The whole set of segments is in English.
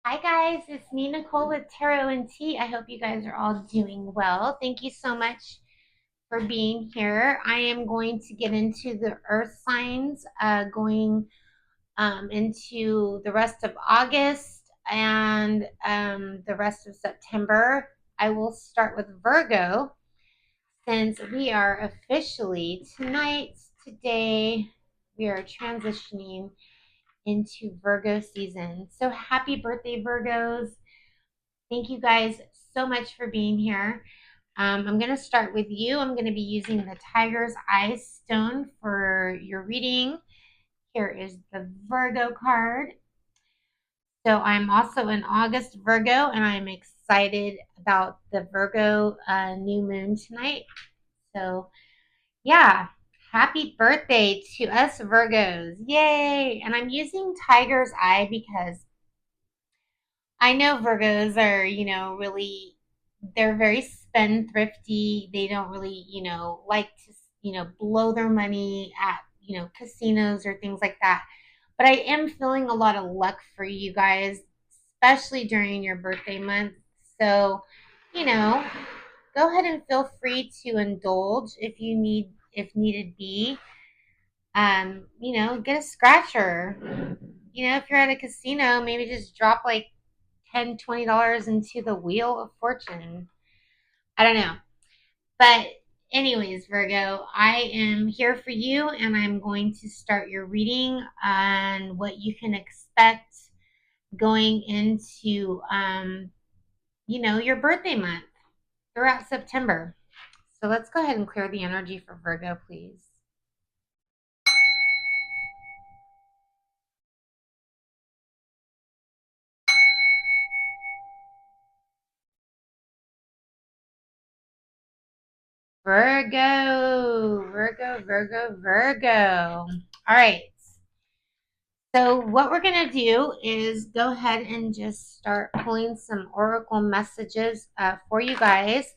Hi guys, it's me Nicole with Tarot and Tea. I hope you guys are all doing well. Thank you so much for being here. I am going to get into the earth signs going into the rest of August and the rest of September. I will start with Virgo since we are officially today, we are transitioning into Virgo season. So happy birthday, Virgos. Thank you guys so much for being here. I'm going to start with you. I'm going to be using the Tiger's Eye Stone for your reading. Here is the Virgo card. So I'm also an August Virgo, and I'm excited about the Virgo new moon tonight. So, yeah, happy birthday to us Virgos. Yay! And I'm using Tiger's Eye because I know Virgos are, really, they're very spendthrifty. They don't really, like to, blow their money at, casinos or things like that. But I am feeling a lot of luck for you guys, especially during your birthday month. So, you know, go ahead and feel free to indulge if needed be. Get a scratcher. If you're at a casino, maybe just drop like $10, $20 into the wheel of fortune. I don't know. But anyways, Virgo, I am here for you and I'm going to start your reading on what you can expect going into your birthday month throughout September. So let's go ahead and clear the energy for Virgo, please. Virgo. All right. So, what we're going to do is go ahead and just start pulling some oracle messages for you guys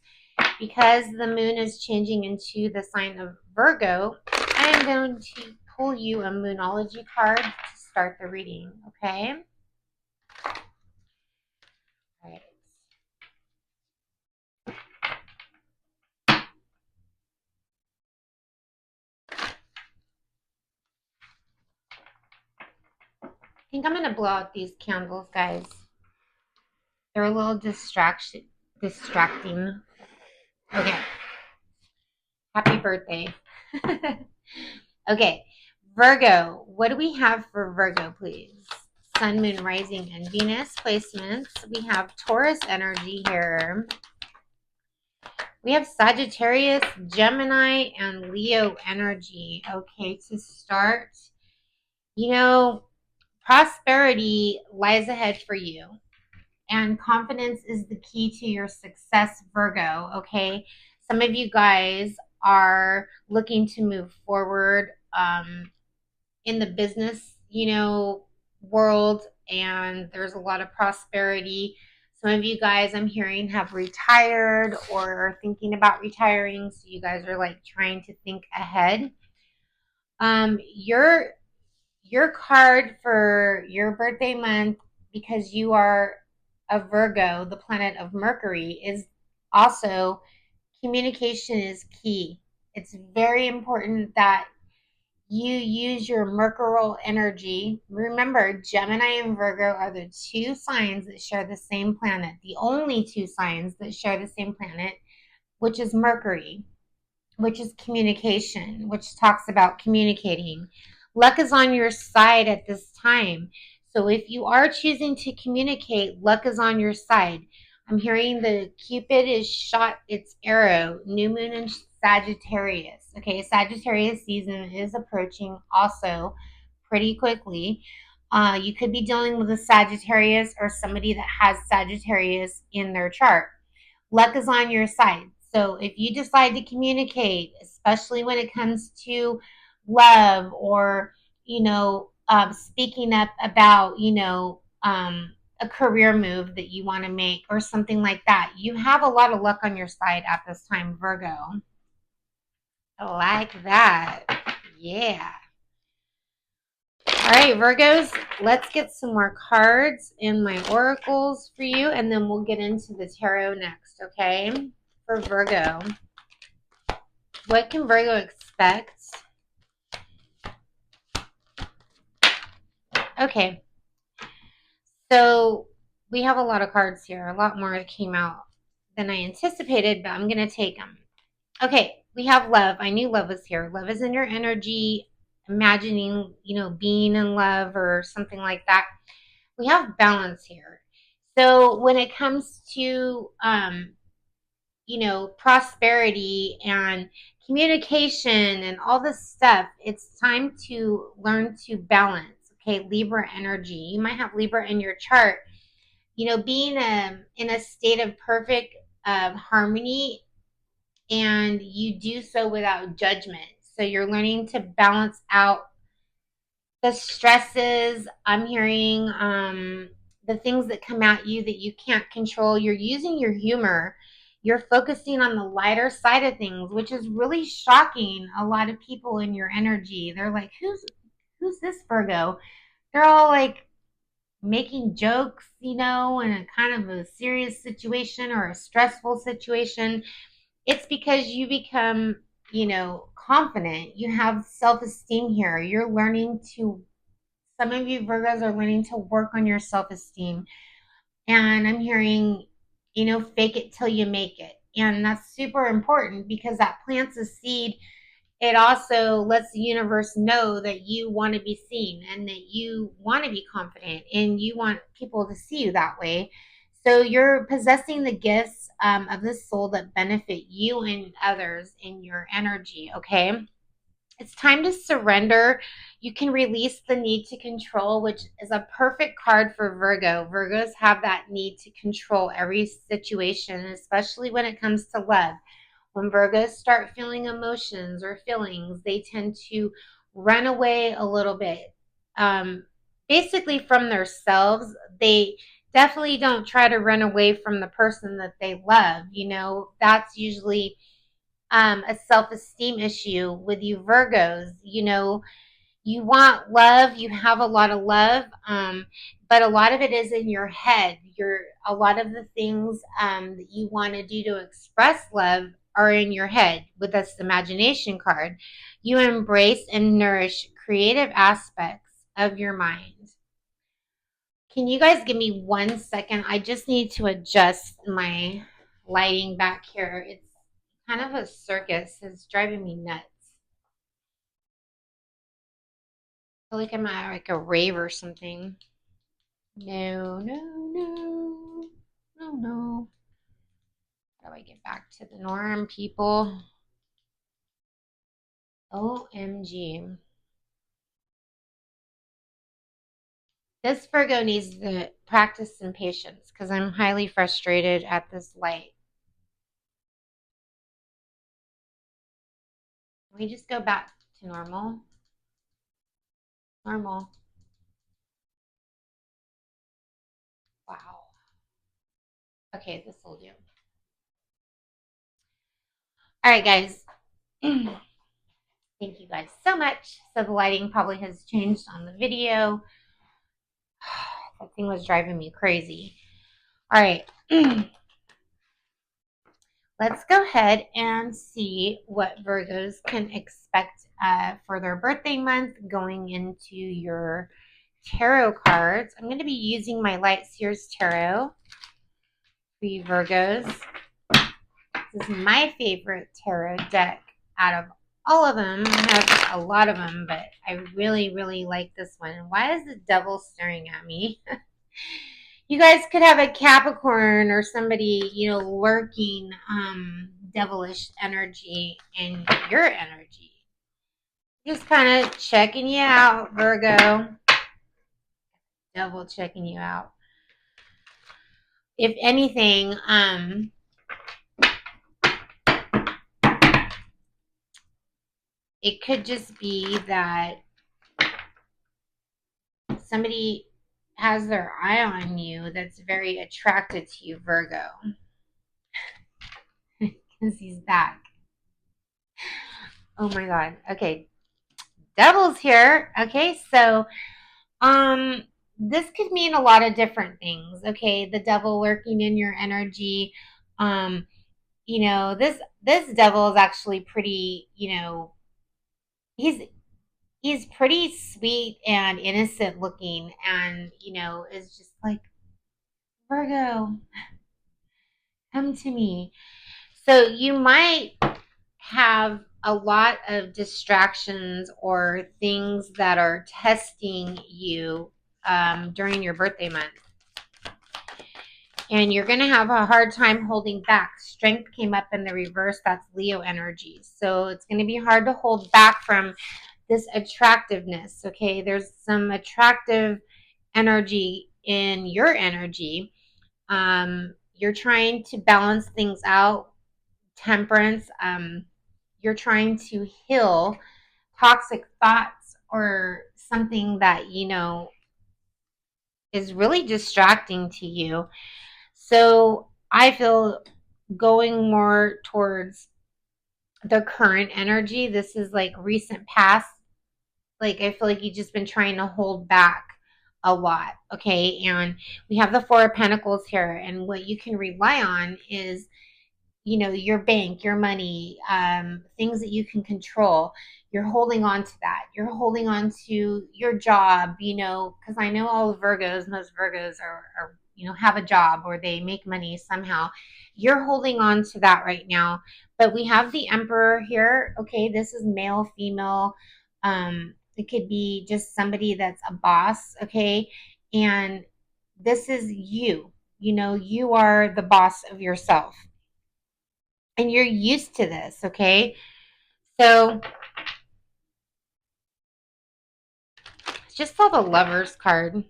because the moon is changing into the sign of Virgo. I am going to pull you a moonology card to start the reading, okay? All right. I think I'm going to blow out these candles, guys. They're a little distracting. Okay. Happy birthday. Okay. Virgo, what do we have for Virgo, please? Sun, Moon, Rising, and Venus placements. We have Taurus energy here. We have Sagittarius, Gemini, and Leo energy. Okay, to start, prosperity lies ahead for you. And confidence is the key to your success, Virgo. Okay. Some of you guys are looking to move forward in the business, world, and there's a lot of prosperity. Some of you guys I'm hearing have retired or are thinking about retiring, so you guys are like trying to think ahead. Your card for your birthday month, because you are a Virgo, the planet of Mercury, is also communication is key. It's very important that you use your Mercurial energy. Remember, Gemini and Virgo are the two signs that share the same planet, the only two signs that share the same planet, which is Mercury, which is communication, which talks about communicating. Luck is on your side at this time. So if you are choosing to communicate, luck is on your side. I'm hearing the Cupid is shot its arrow, new moon in Sagittarius. Okay, Sagittarius season is approaching also pretty quickly. You could be dealing with a Sagittarius or somebody that has Sagittarius in their chart. Luck is on your side. So if you decide to communicate, especially when it comes to love or, speaking up about, a career move that you want to make or something like that, you have a lot of luck on your side at this time, Virgo. I like that. Yeah. All right, Virgos, let's get some more cards in my oracles for you, and then we'll get into the tarot next, okay? For Virgo. What can Virgo expect? Okay, so we have a lot of cards here. A lot more came out than I anticipated, but I'm going to take them. Okay, we have love. I knew love was here. Love is in your energy, imagining, being in love or something like that. We have balance here. So when it comes to, prosperity and communication and all this stuff, it's time to learn to balance. Okay, Libra energy. You might have Libra in your chart. Being in a state of perfect harmony, and you do so without judgment. So you're learning to balance out the stresses. I'm hearing the things that come at you that you can't control. You're using your humor. You're focusing on the lighter side of things, which is really shocking a lot of people in your energy. They're like, who's this Virgo? They're all like making jokes, in a kind of a serious situation or a stressful situation. It's because you become, confident. You have self-esteem here. You're learning to, some of you Virgos are learning to work on your self-esteem. And I'm hearing, fake it till you make it. And that's super important because that plants a seed. It also lets the universe know that you want to be seen and that you want to be confident and you want people to see you that way. So you're possessing the gifts of the soul that benefit you and others in your energy, okay? It's time to surrender. You can release the need to control, which is a perfect card for Virgo. Virgos have that need to control every situation, especially when it comes to love. When Virgos start feeling emotions or feelings, they tend to run away a little bit. Basically, from themselves, they definitely don't try to run away from the person that they love. That's usually a self-esteem issue with you Virgos. You want love, you have a lot of love, but a lot of it is in your head. A lot of the things that you want to do to express love are in your head with this imagination card. You embrace and nourish creative aspects of your mind. Can you guys give me 1 second? I just need to adjust my lighting back here. It's kind of a circus. It's driving me nuts. I feel like I'm at like a rave or something. No, no, no, no, no. How do I get back to the norm, people? OMG. This Virgo needs to practice some patience because I'm highly frustrated at this light. Can we just go back to normal? Normal. Wow. Okay, this will do. All right, guys. Thank you guys so much. So the lighting probably has changed on the video. That thing was driving me crazy. All right. Let's go ahead and see what Virgos can expect for their birthday month going into your tarot cards. I'm going to be using my Light Seers Tarot for you Virgos. This is my favorite tarot deck out of all of them. I have a lot of them, but I really, really like this one. Why is the devil staring at me? You guys could have a Capricorn or somebody, lurking devilish energy in your energy. Just kind of checking you out, Virgo. Devil checking you out. If anything, it could just be that somebody has their eye on you that's very attracted to you, Virgo. Because he's back. Oh my God. Okay. Devil's here. Okay, so Um, this could mean a lot of different things. Okay, the devil working in your energy. Um, this devil is actually pretty, he's he's pretty sweet and innocent looking, and is just like, Virgo, come to me. So you might have a lot of distractions or things that are testing you during your birthday month. And you're going to have a hard time holding back. Strength came up in the reverse. That's Leo energy. So it's going to be hard to hold back from this attractiveness. Okay. There's some attractive energy in your energy. You're trying to balance things out, temperance. You're trying to heal toxic thoughts or something that, is really distracting to you. So I feel going more towards the current energy. This is like recent past. Like I feel like you've just been trying to hold back a lot. Okay. And we have the Four of Pentacles here. And what you can rely on is your bank, your money, things that you can control. You're holding on to that. You're holding on to your job, because I know all Virgos, most Virgos are have a job or they make money somehow. You're holding on to that right now. But we have the Emperor here. Okay, this is male, female. It could be just somebody that's a boss. Okay, and this is you. You are the boss of yourself and you're used to this, okay? So just saw the Lovers card.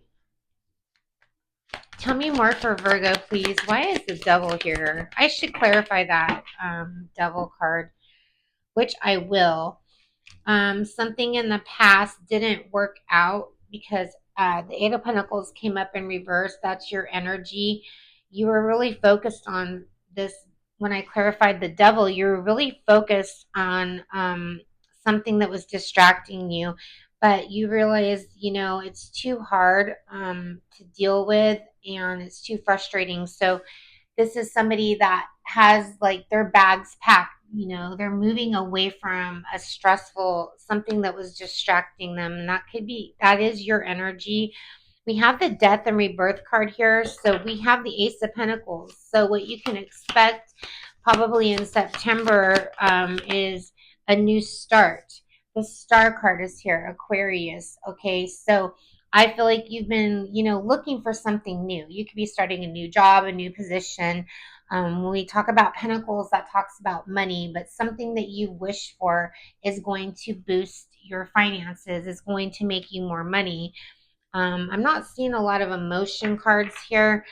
Tell me more for Virgo, please. Why is the Devil here? I should clarify that Devil card, which I will. Something in the past didn't work out because the Eight of Pentacles came up in reverse. That's your energy. You were really focused on this. When I clarified the devil, you were really focused on something that was distracting you, but you realized, it's too hard to deal with and it's too frustrating. So this is somebody that has like their bags packed. They're moving away from a stressful something that was distracting them, and that is your energy. We have the Death and Rebirth card here, so we have the Ace of Pentacles. So what you can expect probably in September is a new start. The Star card is here, Aquarius. Okay, so I feel like you've been, looking for something new. You could be starting a new job, a new position. When we talk about pentacles, that talks about money, but something that you wish for is going to boost your finances, is going to make you more money. I'm not seeing a lot of emotion cards here.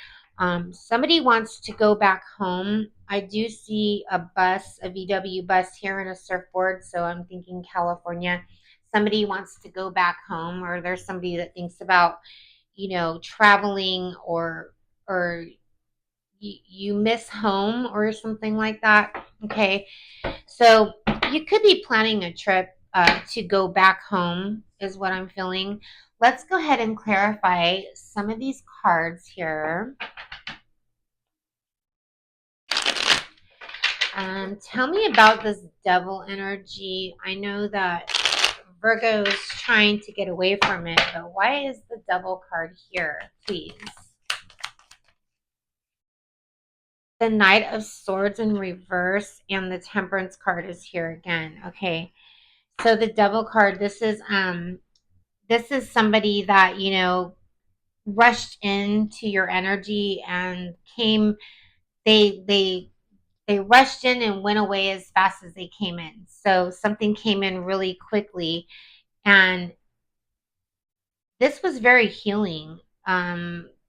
Somebody wants to go back home. I do see a bus, a VW bus here and a surfboard, so I'm thinking California. Somebody wants to go back home, or there's somebody that thinks about, traveling, or you miss home or something like that. Okay, so you could be planning a trip to go back home, is what I'm feeling. Let's go ahead and clarify some of these cards here. Tell me about this devil energy. I know that Virgo is trying to get away from it, but why is the devil card here, please? The Knight of Swords in reverse and the Temperance card is here again. Okay. So the devil card, this is somebody that, rushed into your energy and came they rushed in and went away as fast as they came in. So something came in really quickly, and this was very healing.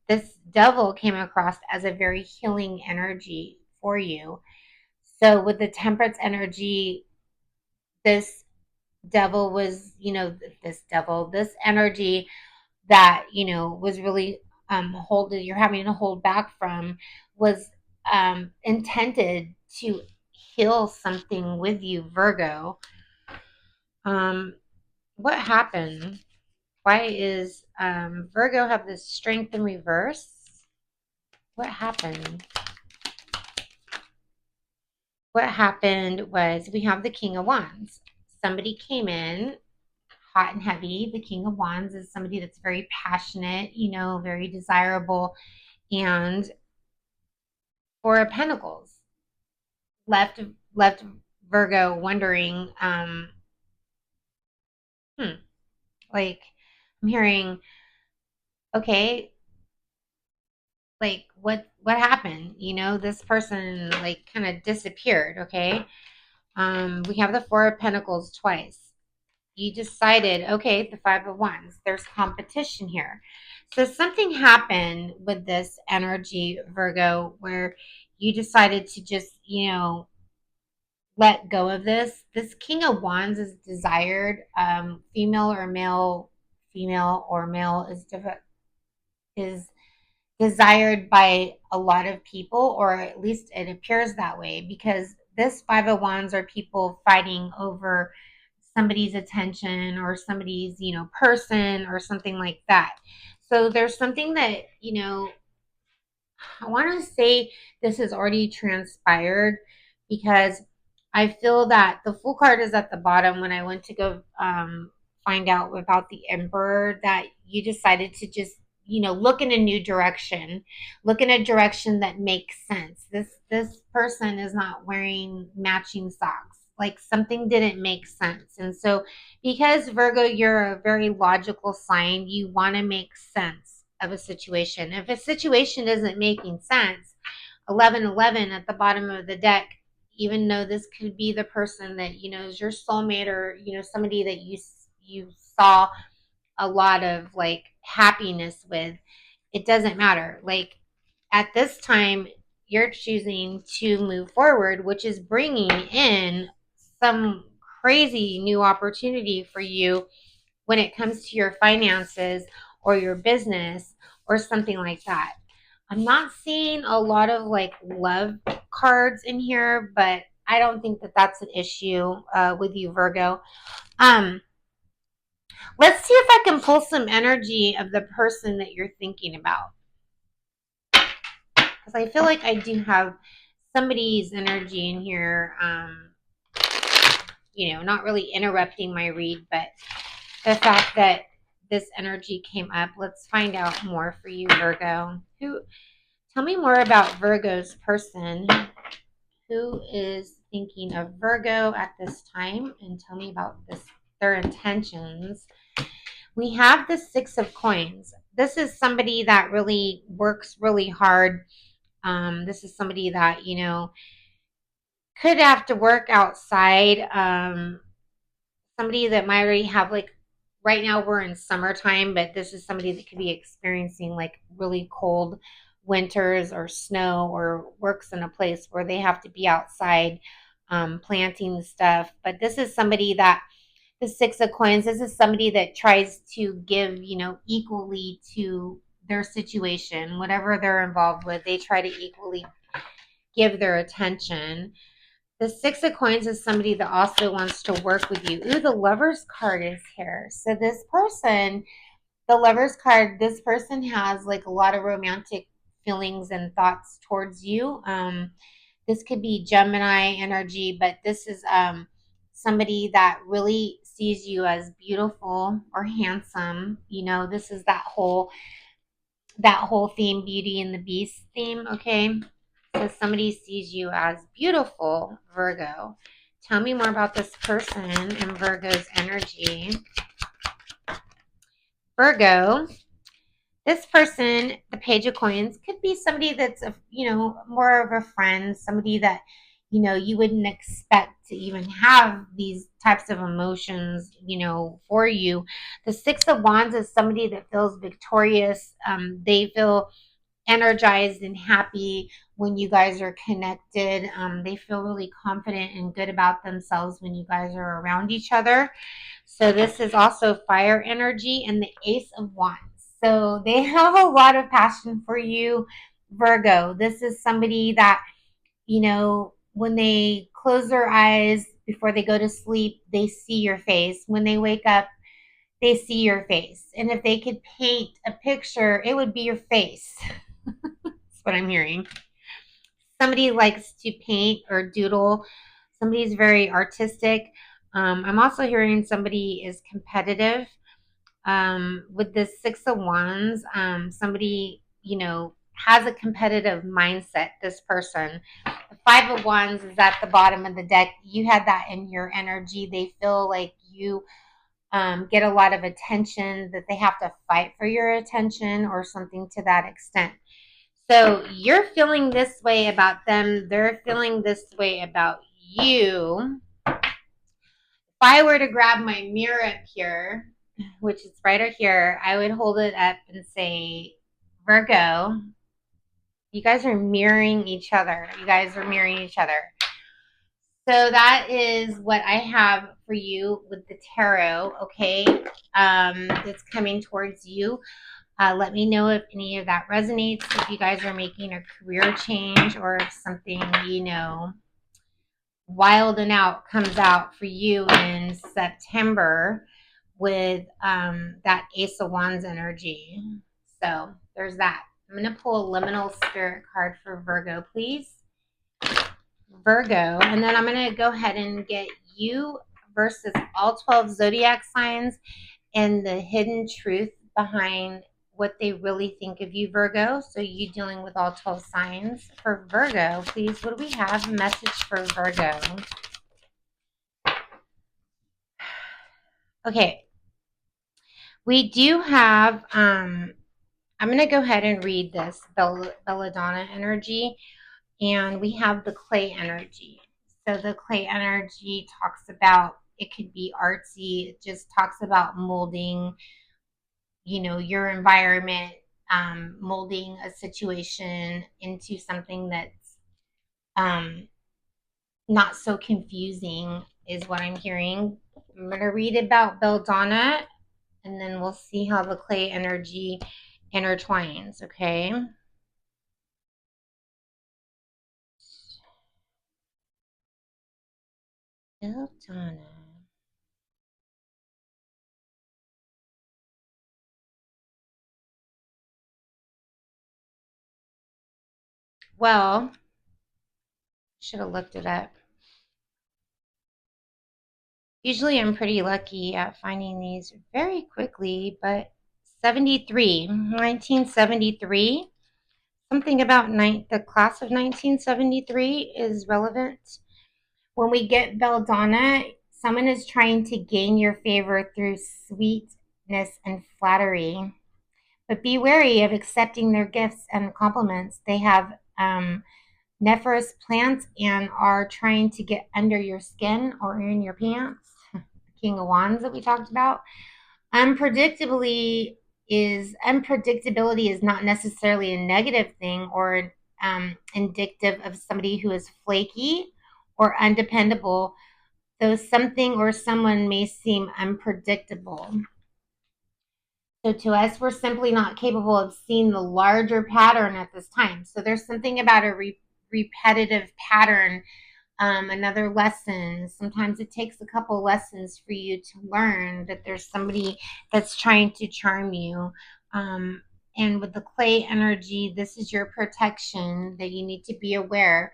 This devil came across as a very healing energy for you. So with the Temperance energy, this devil was, this energy that, was really holding, you're having to hold back from, was intended to heal something with you, Virgo. What happened? Why is Virgo have this strength in reverse? What happened? What happened was we have the King of Wands. Somebody came in hot and heavy. The King of Wands is somebody that's very passionate, very desirable. And Four of Pentacles left Virgo wondering, hmm, like I'm hearing, okay, like what happened? This person like kind of disappeared, okay? We have the Four of Pentacles twice. You decided, okay, the Five of Wands, there's competition here. So something happened with this energy, Virgo, where you decided to just, let go of this. This King of Wands is desired, female or male, is desired by a lot of people, or at least it appears that way, because this Five of Wands are people fighting over somebody's attention or somebody's, person or something like that. So there's something that, I want to say this has already transpired, because I feel that the Fool card is at the bottom when I went to go find out about the Emperor, that you decided to just, look in a new direction, look in a direction that makes sense. This person is not wearing matching socks. Like something didn't make sense. And so because Virgo, you're a very logical sign, you want to make sense of a situation. If a situation isn't making sense, 1111 at the bottom of the deck, even though this could be the person that is your soulmate, or somebody that you saw a lot of like happiness with, it doesn't matter. Like at this time, you're choosing to move forward, which is bringing in some crazy new opportunity for you when it comes to your finances or your business or something like that. I'm not seeing a lot of like love cards in here, but I don't think that that's an issue with you, Virgo. Um, let's see if I can pull some energy of the person that you're thinking about, because I feel like I do have somebody's energy in here. Not really interrupting my read, but the fact that this energy came up. Let's find out more for you, Virgo. Tell me more about Virgo's person. Who is thinking of Virgo at this time, and tell me about their intentions. We have the Six of Coins. This is somebody that really works really hard. This is somebody that, could have to work outside. Somebody that might already have, like, right now we're in summertime, but this is somebody that could be experiencing like really cold winters or snow, or works in a place where they have to be outside planting stuff. But this is somebody that, the Six of Coins, this is somebody that tries to give, equally to their situation, whatever they're involved with, they try to equally give their attention. The Six of Coins is somebody that also wants to work with you. Ooh, the Lover's card is here. So this person, the Lover's card, this person has like a lot of romantic feelings and thoughts towards you. This could be Gemini energy, but this is somebody that really sees you as beautiful or handsome. This is that whole theme, Beauty and the Beast theme, okay? So somebody sees you as beautiful, Virgo. Tell me more about this person and Virgo's energy. Virgo, this person, the Page of Coins, could be somebody that's, more of a friend, somebody that, you wouldn't expect to even have these types of emotions, for you. The Six of Wands is somebody that feels victorious. They feel energized and happy when you guys are connected. They feel really confident and good about themselves when you guys are around each other. So this is also fire energy, and the Ace of Wands. So they have a lot of passion for you, Virgo. This is somebody that, when they close their eyes before they go to sleep, they see your face. When they wake up, they see your face. And if they could paint a picture, it would be your face. That's what I'm hearing. Somebody likes to paint or doodle. Somebody's very artistic. I'm also hearing somebody is competitive. With the Six of Wands, somebody, has a competitive mindset, this person. The Five of Wands is at the bottom of the deck. You had that in your energy. They feel like you get a lot of attention, that they have to fight for your attention or something to that extent. So you're feeling this way about them. They're feeling this way about you. If I were to grab my mirror up here, which is right up here, I would hold it up and say, Virgo, you guys are mirroring each other. You guys are mirroring each other. So that is what I have for you with the tarot, okay? That's coming towards you. Let me know if any of that resonates, if you guys are making a career change or if something, wild and out comes out for you in September with that Ace of Wands energy. So there's that. I'm going to pull a liminal spirit card for Virgo, please. Virgo. And then I'm going to go ahead and get you versus all 12 zodiac signs and the hidden truth behind what they really think of you, Virgo. So you dealing with all 12 signs. For Virgo, please, what do we have? Message for Virgo. Okay. We do have, I'm going to go ahead and read this Belladonna energy. And we have the clay energy. So the clay energy talks about, it could be artsy. It just talks about molding, your environment, molding a situation into something that's not so confusing is what I'm hearing. I'm going to read about Belladonna and then we'll see how the clay energy intertwines, okay? Belladonna. Well, should have looked it up. Usually I'm pretty lucky at finding these very quickly, but 1973, something about the class of 1973 is relevant. When we get Belladonna, someone is trying to gain your favor through sweetness and flattery. But be wary of accepting their gifts and compliments. They have nephros plants and are trying to get under your skin or in your pants. King of Wands that we talked about. Unpredictability is not necessarily a negative thing or indicative of somebody who is flaky or undependable, though something or someone may seem unpredictable. So to us, we're simply not capable of seeing the larger pattern at this time. So there's something about a repetitive pattern, another lesson. Sometimes it takes a couple lessons for you to learn that there's somebody that's trying to charm you. And with the clay energy, this is your protection that you need to be aware.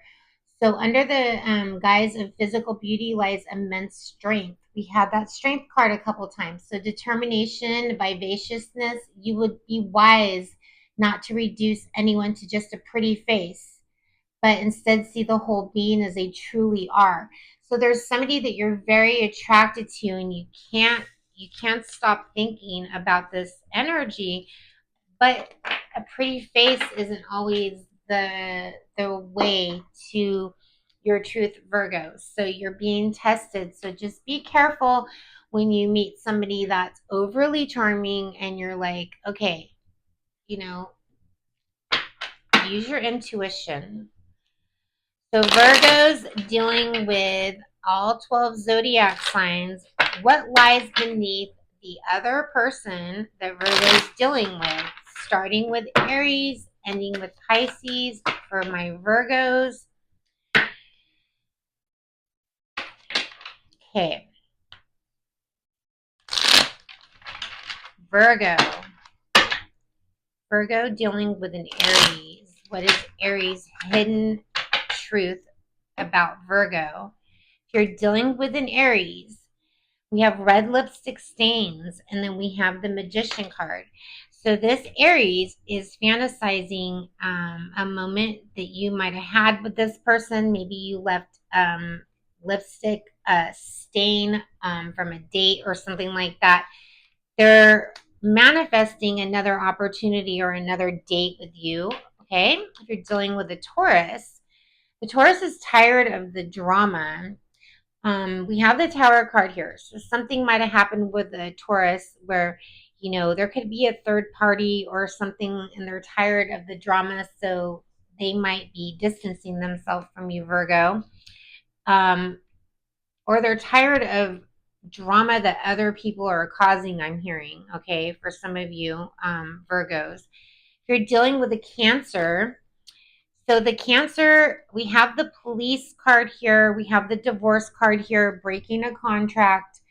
So under the guise of physical beauty lies immense strength. We had that strength card a couple times. So determination, vivaciousness, you would be wise not to reduce anyone to just a pretty face, but instead see the whole being as they truly are. So there's somebody that you're very attracted to and you can't stop thinking about this energy, but a pretty face isn't always the way to your truth, Virgos. So you're being tested. So just be careful when you meet somebody that's overly charming and you're like, okay, use your intuition. So Virgos dealing with all 12 zodiac signs. What lies beneath the other person that Virgo's dealing with? Starting with Aries, ending with Pisces for my Virgos. Okay. Virgo. Virgo dealing with an Aries. What is Aries' hidden truth about Virgo? If you're dealing with an Aries, we have red lipstick stains, and then we have the Magician card. So this Aries is fantasizing a moment that you might have had with this person. Maybe you left lipstick stain from a date or something like that. They're manifesting another opportunity or another date with you. Okay. If you're dealing with a Taurus, the Taurus is tired of the drama. We have the Tower card here. So something might have happened with the Taurus where, there could be a third party or something and they're tired of the drama. So they might be distancing themselves from you, Virgo. Um, or they're tired of drama that other people are causing, I'm hearing, okay, for some of you, Virgos. If you're dealing with a Cancer, so the Cancer, we have the Police card here, we have the Divorce card here, breaking a contract.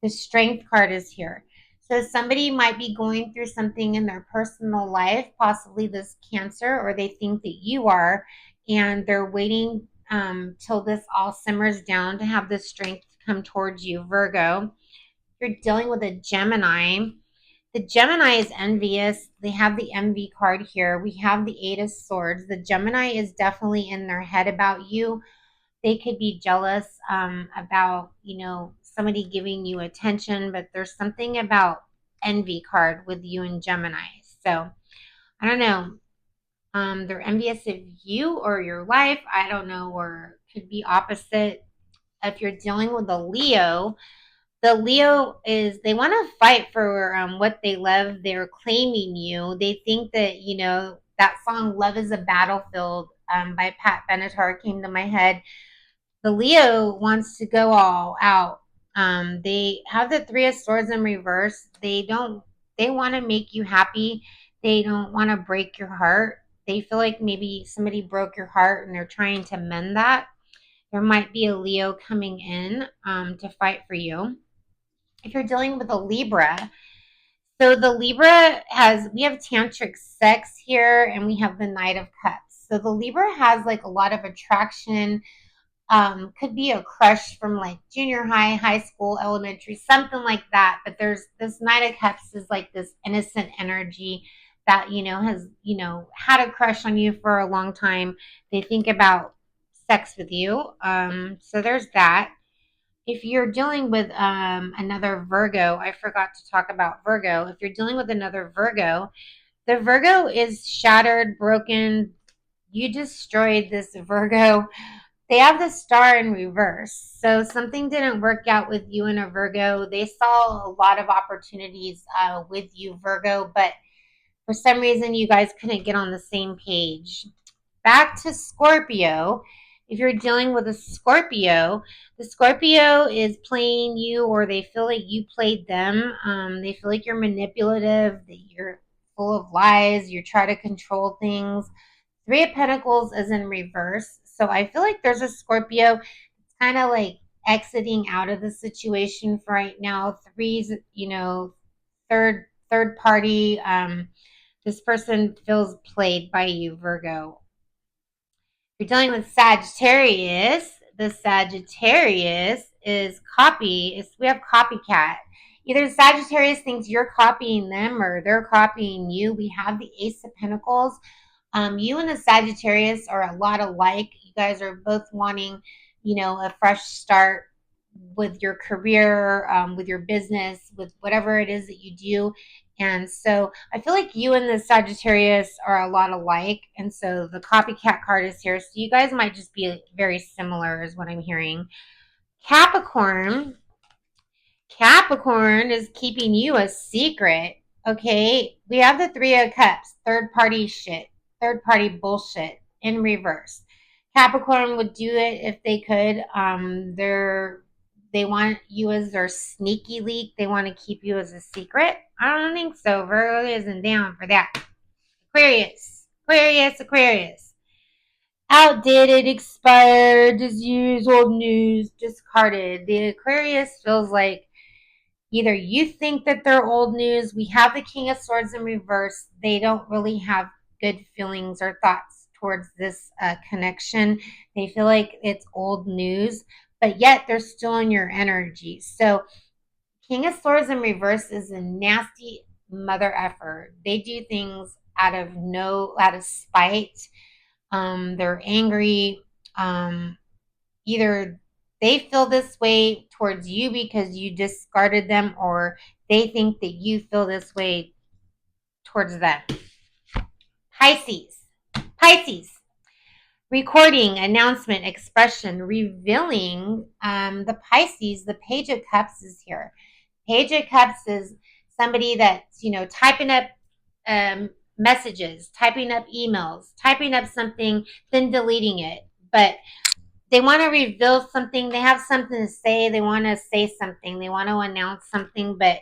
The Strength card is here. So somebody might be going through something in their personal life, possibly this Cancer, or they think that you are, and they're waiting till this all simmers down to have the strength come towards you, Virgo. If you're dealing with a Gemini, the Gemini is envious. They have the envy card here. We have the Eight of Swords. The Gemini is definitely in their head about you. They could be jealous about, somebody giving you attention, but there's something about envy card with you and Gemini. So I don't know. They're envious of you or your life. I don't know, or could be opposite. If you're dealing with a Leo, the Leo is, they want to fight for what they love. They're claiming you. They think that, that song Love is a Battlefield by Pat Benatar came to my head. The Leo wants to go all out. They have the Three of Swords in reverse. They want to make you happy. They don't want to break your heart. They feel like maybe somebody broke your heart and they're trying to mend that. There might be a Leo coming in to fight for you. If you're dealing with a Libra, so the Libra we have tantric sex here and we have the Knight of Cups. So the Libra has like a lot of attraction, could be a crush from like junior high, high school, elementary, something like that. But there's this Knight of Cups is like this innocent energy that, has, had a crush on you for a long time. They think about sex with you. So there's that. If you're dealing with another Virgo, I forgot to talk about Virgo. If you're dealing with another Virgo, the Virgo is shattered, broken. You destroyed this Virgo. They have the star in reverse. So something didn't work out with you and a Virgo. They saw a lot of opportunities with you, Virgo, but for some reason you guys couldn't get on the same page. Back to Scorpio. If you're dealing with a Scorpio, the Scorpio is playing you or they feel like you played them. They feel like you're manipulative, that you're full of lies, you try to control things. Three of Pentacles is in reverse. So I feel like there's a Scorpio that's kind of like exiting out of the situation for right now. Threes, third party. This person feels played by you, Virgo. You're dealing with Sagittarius. The Sagittarius is we have copycat. Either Sagittarius thinks you're copying them or they're copying you. We have the Ace of Pentacles. You and the Sagittarius are a lot alike. You guys are both wanting, a fresh start with your career, with your business, with whatever it is that you do. And so I feel like you and the Sagittarius are a lot alike. And so the copycat card is here. So you guys might just be very similar, is what I'm hearing. Capricorn. Capricorn is keeping you a secret. Okay. We have the Three of Cups, third party shit, third party bullshit in reverse. Capricorn would do it if they could. They want you as their sneaky leak. They want to keep you as a secret. I don't think so. Virgo isn't down for that. Aquarius. Aquarius, Aquarius. Outdated, expired, disused, old news, discarded. The Aquarius feels like Either you think that they're old news. We have the King of Swords in reverse. They don't really have good feelings or thoughts towards this connection. They feel like it's old news, but yet they're still in your energy. So King of Swords in reverse is a nasty mother effer. They do things out of spite. They're angry. Either they feel this way towards you because you discarded them, or they think that you feel this way towards them. Pisces. Pisces. Recording, announcement, expression, revealing the Pisces. The Page of Cups is here. Page of Cups is somebody that's, typing up messages, typing up emails, typing up something, then deleting it. But they want to reveal something. They have something to say. They want to say something. They want to announce something, but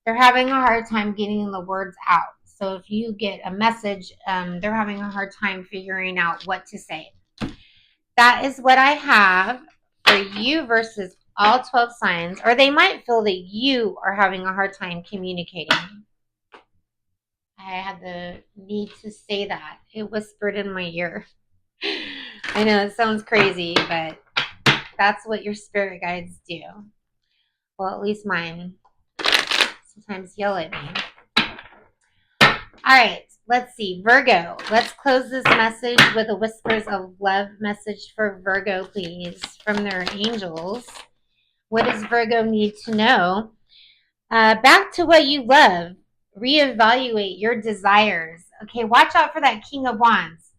they're having a hard time getting the words out. So if you get a message, they're having a hard time figuring out what to say. That is what I have for you versus all 12 signs, or they might feel that you are having a hard time communicating. I had the need to say that. It whispered in my ear. I know it sounds crazy, but that's what your spirit guides do. Well, at least mine sometimes yell at me. All right, let's see. Virgo. Let's close this message with a whispers of love message for Virgo, please, from their angels. What does Virgo need to know? Back to what you love. Reevaluate your desires. Okay, watch out for that King of Wands.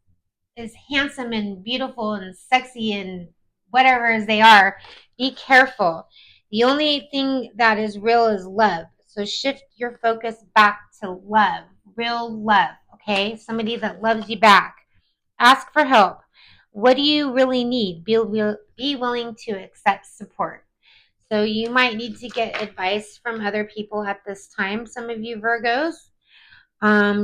As handsome and beautiful and sexy and whatever as they are, be careful. The only thing that is real is love. So shift your focus back to love, real love, okay? Somebody that loves you back. Ask for help. What do you really need? Be willing to accept support. So you might need to get advice from other people at this time, some of you Virgos.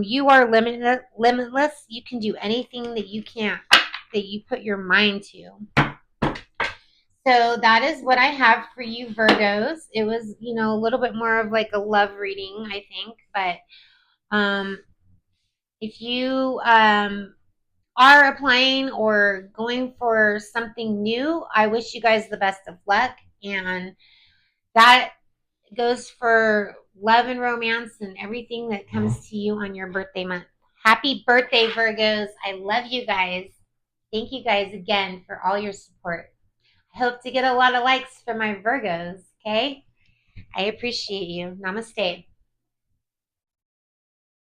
You are limitless. You can do anything that you put your mind to. So that is what I have for you Virgos. It was, a little bit more of like a love reading, I think. But if you are applying or going for something new, I wish you guys the best of luck. And that goes for love and romance and everything that comes to you on your birthday month. Happy birthday, Virgos. I love you guys. Thank you guys again for all your support. I hope to get a lot of likes for my Virgos, okay? I appreciate you. Namaste.